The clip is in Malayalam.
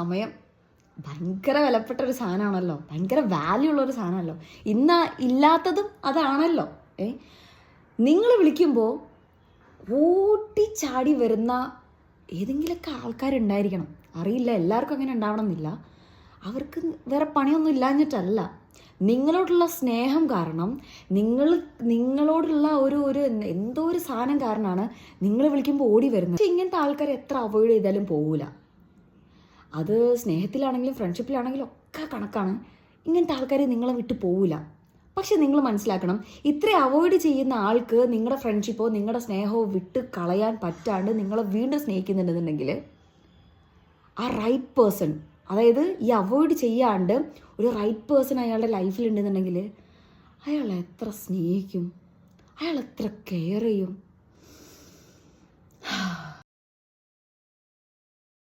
സമയം ഭയങ്കര വിലപ്പെട്ട ഒരു സാധനമാണല്ലോ, ഭയങ്കര വാല്യൂ ഉള്ളൊരു സാധനമല്ലോ. ഇന്ന് ഇല്ലാത്തതും അതാണല്ലോ. നിങ്ങൾ വിളിക്കുമ്പോൾ ഓട്ടിച്ചാടി വരുന്ന ഏതെങ്കിലുമൊക്കെ ആൾക്കാരുണ്ടായിരിക്കണം. അറിയില്ല, എല്ലാവർക്കും അങ്ങനെ ഉണ്ടാവണമെന്നില്ല. അവർക്ക് വേറെ പണിയൊന്നും ഇല്ലാഞ്ഞിട്ടല്ല, നിങ്ങളോടുള്ള സ്നേഹം കാരണം, നിങ്ങളോടുള്ള ഒരു എന്തോ ഒരു സാധനം കാരണമാണ് നിങ്ങൾ വിളിക്കുമ്പോൾ ഓടി വരുന്നത്. പക്ഷെ ഇങ്ങനത്തെ ആൾക്കാർ എത്ര അവോയ്ഡ് ചെയ്താലും പോവില്ല. അത് സ്നേഹത്തിലാണെങ്കിലും ഫ്രണ്ട്ഷിപ്പിലാണെങ്കിലും ഒക്കെ കണക്കാണ്. ഇങ്ങനത്തെ ആൾക്കാർ നിങ്ങളെ വിട്ട് പോവില്ല. പക്ഷെ നിങ്ങൾ മനസ്സിലാക്കണം, ഇത്ര അവോയ്ഡ് ചെയ്യുന്ന ആൾക്ക് നിങ്ങളുടെ ഫ്രണ്ട്ഷിപ്പോ നിങ്ങളുടെ സ്നേഹമോ വിട്ട് കളയാൻ പറ്റാണ്ട് നിങ്ങളെ വീണ്ടും സ്നേഹിക്കുന്നുണ്ടെന്നുണ്ടെങ്കിൽ ആ റൈറ്റ് പേഴ്സൺ, അതായത് ഈ അവോയ്ഡ് ചെയ്യാണ്ട് ഒരു റൈറ്റ് പേഴ്സൺ അയാളുടെ ലൈഫിലുണ്ടെന്നുണ്ടെങ്കിൽ അയാൾ എത്ര സ്നേഹിക്കും, അയാൾ എത്ര കെയർ ചെയ്യും.